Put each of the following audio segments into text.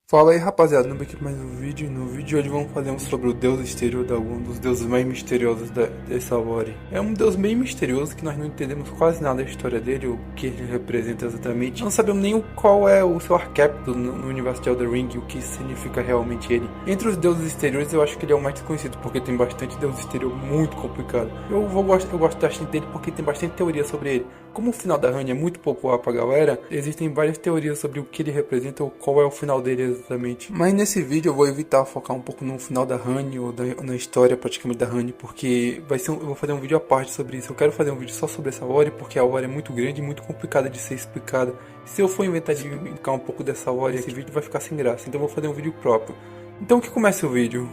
Fala aí rapaziada, não aqui mais um vídeo. No vídeo de hoje vamos fazer um sobre o deus exterior da um dos deuses mais misteriosos dessa lore. É um deus bem misterioso que nós não entendemos quase nada da história dele, o que ele representa exatamente. Não sabemos nem qual é o seu arquétipo no universo de Elden Ring, o que significa realmente ele. Entre os deuses exteriores eu acho que ele é o mais desconhecido, porque tem bastante deus exterior muito complicado. Eu gosto bastante dele porque tem bastante teoria sobre ele. Como o final da Run é muito popular pra galera, existem várias teorias sobre o que ele representa ou qual é o final dele exatamente. Mas nesse vídeo eu vou evitar focar um pouco no final da Run ou na história praticamente da Run, porque eu vou fazer um vídeo à parte sobre isso. Eu quero fazer um vídeo só sobre essa lore, porque a lore é muito grande e muito complicada de ser explicada. Se eu for inventar de explicar um pouco dessa lore, esse vídeo vai ficar sem graça, então eu vou fazer um vídeo próprio. Então que comece o vídeo.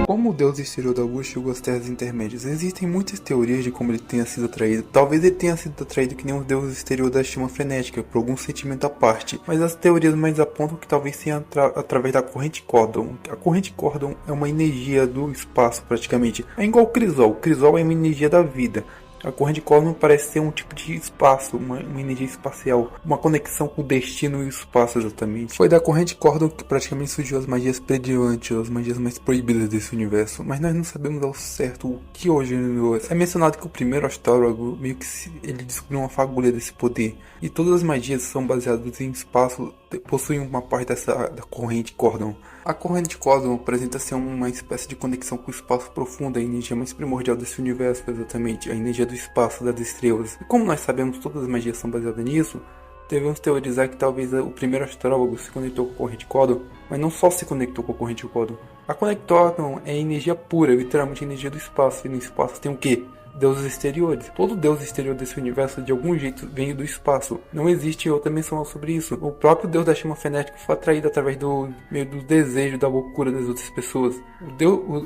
Como o deus exterior da luz chegou às terras intermédias? Existem muitas teorias de como ele tenha sido atraído. Talvez ele tenha sido atraído que nem o deus exterior da chama frenética, por algum sentimento à parte. Mas as teorias mais apontam que talvez seja através da corrente Cordon. A corrente Cordon é uma energia do espaço praticamente. É igual o Crisol. O Crisol é uma energia da vida. A corrente Cosmos parece ser um tipo de espaço, uma energia espacial, uma conexão com o destino e o espaço exatamente. Foi da corrente Cordon que praticamente surgiu as magias prediletantes, as magias mais proibidas desse universo, mas nós não sabemos ao certo o que originou. É mencionado que o primeiro astrólogo meio que ele descobriu uma fagulha desse poder, e todas as magias são baseadas em espaço, possuem uma parte da corrente Cordon. A corrente Cosmos apresenta ser uma espécie de conexão com o espaço profundo, a energia mais primordial desse universo exatamente, a energia do espaço, das estrelas. E como nós sabemos todas as magias são baseadas nisso, devemos teorizar que talvez o primeiro astrólogo se conectou com a corrente Cordon, mas não só se conectou com a corrente Cordon. A corrente Cordon é energia pura, literalmente energia do espaço, e no espaço tem o quê? Deuses exteriores. Todo deus exterior desse universo de algum jeito vem do espaço. Não existe outra menção sobre isso. O próprio deus da chama frenética foi atraído através do desejo, da loucura das outras pessoas.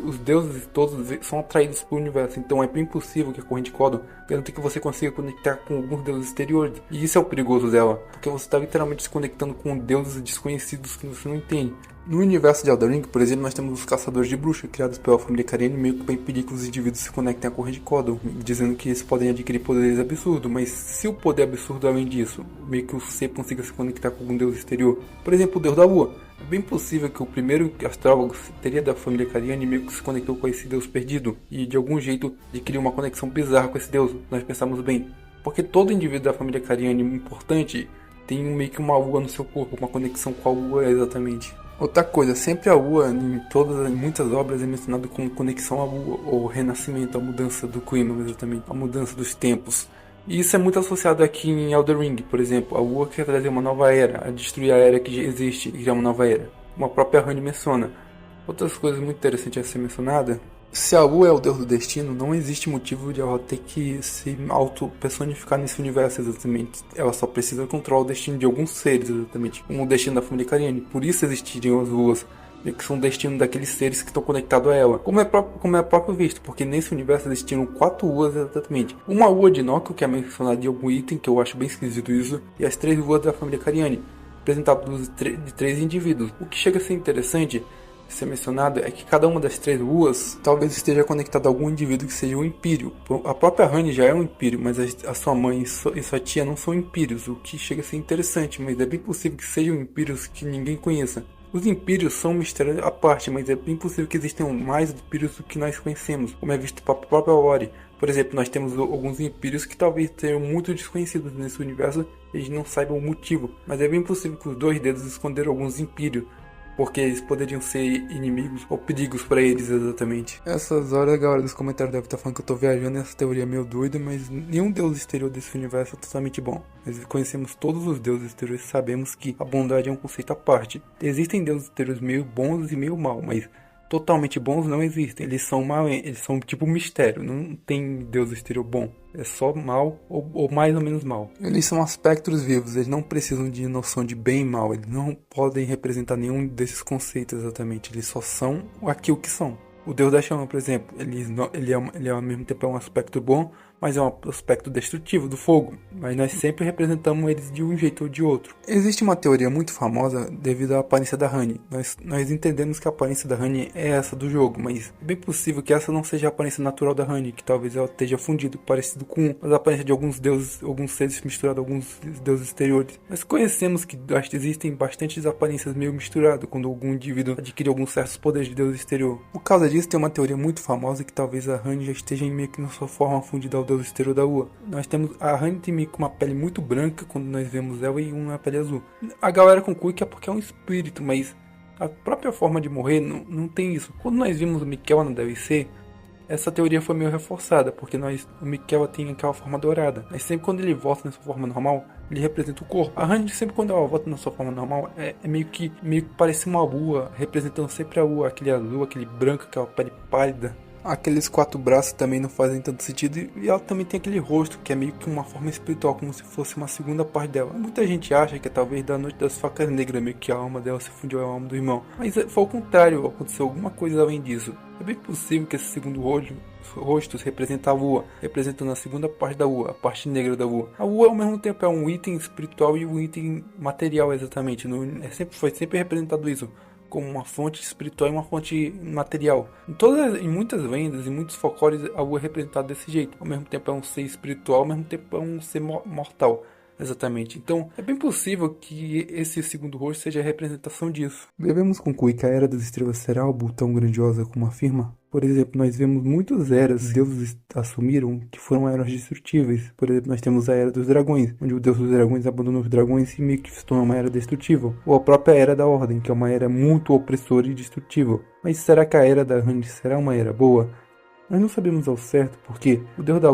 Os deuses todos são atraídos pelo universo. Então é bem possível que a corrente Cordon garanta que você consiga conectar com alguns deuses exteriores. E isso é o perigoso dela, porque você está literalmente se conectando com deuses desconhecidos que você não entende. No universo de Elden Ring, por exemplo, nós temos os caçadores de bruxas, criados pela família Cariani, meio que para impedir que os indivíduos se conectem à corrente Cordon, dizendo que eles podem adquirir poderes absurdos, mas se o poder é absurdo além disso, meio que o ser consiga se conectar com algum deus exterior, por exemplo, o deus da lua, é bem possível que o primeiro astrólogo teria da família Cariani meio que se conectou com esse deus perdido, e de algum jeito adquiriu uma conexão bizarra com esse deus. Nós pensamos bem, porque todo indivíduo da família Cariani importante tem meio que uma lua no seu corpo, uma conexão com a lua exatamente. Outra coisa, sempre a lua, em muitas obras, é mencionado como conexão à lua, ou renascimento, a mudança do clima, exatamente, a mudança dos tempos. E isso é muito associado aqui em Elden Ring, por exemplo. A lua quer trazer uma nova era, a destruir a era que já existe e criar uma nova era. Uma própria Run menciona. Outras coisas muito interessantes a ser mencionada. Se a lua é o deus do destino, não existe motivo de ela ter que se auto-personificar nesse universo exatamente. Ela só precisa controlar o destino de alguns seres exatamente, como o destino da família Cariani. Por isso existiriam as luas, que são o destino daqueles seres que estão conectados a ela. Como é próprio visto, porque nesse universo existiram 4 luas exatamente. Uma lua de Nocco, que é mencionada em algum item, que eu acho bem esquisito isso, e as 3 luas da família Cariani, representadas de 3 indivíduos. O que chega a ser interessante ser mencionado é que cada uma das 3 luas talvez esteja conectada a algum indivíduo que seja um Império. A própria Rani já é um Império, mas a sua mãe e sua tia não são Impérios, o que chega a ser interessante, mas é bem possível que sejam Impérios que ninguém conheça. Os Impérios são um mistério à parte, mas é bem possível que existam mais Impérios do que nós conhecemos, como é visto pela própria lore. Por exemplo, nós temos alguns Impérios que talvez sejam muito desconhecidos nesse universo e a gente não saiba o motivo, mas é bem possível que os 2 dedos esconderam alguns Impérios porque eles poderiam ser inimigos ou perigos para eles exatamente. Essas horas a galera dos comentários deve estar falando que eu tô viajando, essa teoria é meio doida, mas nenhum deus exterior desse universo é totalmente bom. Nós conhecemos todos os deuses exteriores e sabemos que a bondade é um conceito à parte. Existem deuses exteriores meio bons e meio mal, mas totalmente bons não existem. Eles são mal, eles são tipo mistério, não tem deus exterior bom. É só mal ou mais ou menos mal. Eles são aspectos vivos, eles não precisam de noção de bem e mal, eles não podem representar nenhum desses conceitos exatamente, eles só são aquilo que são. O deus da chama, por exemplo, ele ao mesmo tempo é um aspecto bom, mas é um aspecto destrutivo do fogo. Mas nós sempre representamos eles de um jeito ou de outro. Existe uma teoria muito famosa devido à aparência da Honey. Nós entendemos que a aparência da Honey é essa do jogo, mas é bem possível que essa não seja a aparência natural da Honey, que talvez ela esteja fundido, parecido com a aparência de alguns deuses, alguns seres misturados, alguns deuses exteriores. Nós conhecemos que existem bastantes aparências meio misturadas quando algum indivíduo adquire alguns certos poderes de deus exterior. Por causa disso, tem uma teoria muito famosa que talvez a Honey já esteja meio que na sua forma fundida ao deus exterior da Lua. Nós temos a Honey tem meio que uma pele muito branca quando nós vemos ela e uma pele azul. A galera conclui que é porque é um espírito, mas a própria forma de morrer não tem isso. Quando nós vimos o Miquela na DLC, essa teoria foi meio reforçada, porque o Miquela tem aquela forma dourada. Mas sempre quando ele volta na sua forma normal, ele representa o corpo. A Honey sempre quando ela volta na sua forma normal, é meio que parece uma lua, representando sempre a lua, aquele azul, aquele branco, aquela pele pálida. Aqueles 4 braços também não fazem tanto sentido, e ela também tem aquele rosto que é meio que uma forma espiritual, como se fosse uma segunda parte dela. Muita gente acha que é talvez da Noite das Facas Negras, meio que a alma dela se fundiu à alma do irmão, mas foi o contrário, aconteceu alguma coisa além disso. É bem possível que esse segundo rosto representa a lua, representando a segunda parte da lua, a parte negra da lua. A lua ao mesmo tempo é um item espiritual e um item material exatamente, foi sempre representado isso como uma fonte espiritual e uma fonte material. Em muitas lendas e muitos folclores, a lua é representada desse jeito. Ao mesmo tempo é um ser espiritual, ao mesmo tempo é um ser mortal. Exatamente. Então, é bem possível que esse segundo rosto seja a representação disso. Devemos concluir que a Era das Estrelas será algo tão grandiosa como afirma? Por exemplo, nós vemos muitas eras, deuses assumiram que foram eras destrutíveis. Por exemplo, nós temos a Era dos Dragões, onde o deus dos dragões abandonou os dragões e meio que se tornou uma era destrutível. Ou a própria Era da Ordem, que é uma era muito opressora e destrutível. Mas será que a Era da Honey será uma era boa? Nós não sabemos ao certo, porque o deus da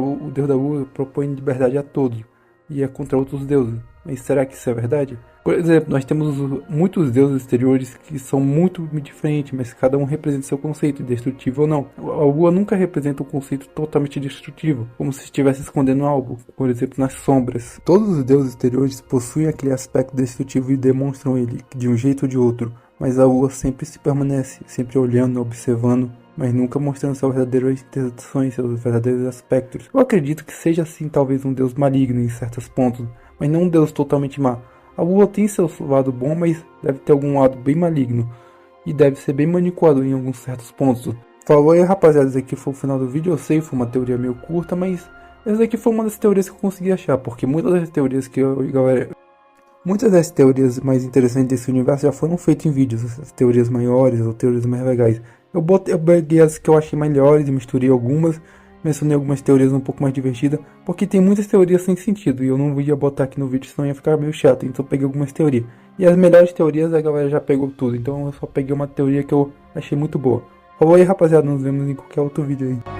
lua propõe liberdade a todos e é contra outros deuses. Mas será que isso é verdade? Por exemplo, nós temos muitos deuses exteriores que são muito diferentes, mas cada um representa seu conceito, destrutivo ou não. A lua nunca representa um conceito totalmente destrutivo, como se estivesse escondendo algo, por exemplo, nas sombras. Todos os deuses exteriores possuem aquele aspecto destrutivo e demonstram ele de um jeito ou de outro, mas a lua sempre se permanece, sempre olhando, observando, mas nunca mostrando suas verdadeiras intenções, seus verdadeiros aspectos. Eu acredito que seja assim talvez um deus maligno em certos pontos, mas não um deus totalmente má. A lua tem seu lado bom, mas deve ter algum lado bem maligno, e deve ser bem manipulado em alguns certos pontos. Falou aí, rapaziada, esse aqui foi o final do vídeo. Eu sei, foi uma teoria meio curta, mas essa aqui foi uma das teorias que eu consegui achar, porque muitas das teorias muitas das teorias mais interessantes desse universo já foram feitas em vídeos, as teorias maiores ou teorias mais legais. Eu peguei as que eu achei melhores e misturei algumas, mencionei algumas teorias um pouco mais divertidas, porque tem muitas teorias sem sentido e eu não ia botar aqui no vídeo, senão ia ficar meio chato, então eu peguei algumas teorias. E as melhores teorias a galera já pegou tudo, então eu só peguei uma teoria que eu achei muito boa. Falou aí, rapaziada, nos vemos em qualquer outro vídeo aí.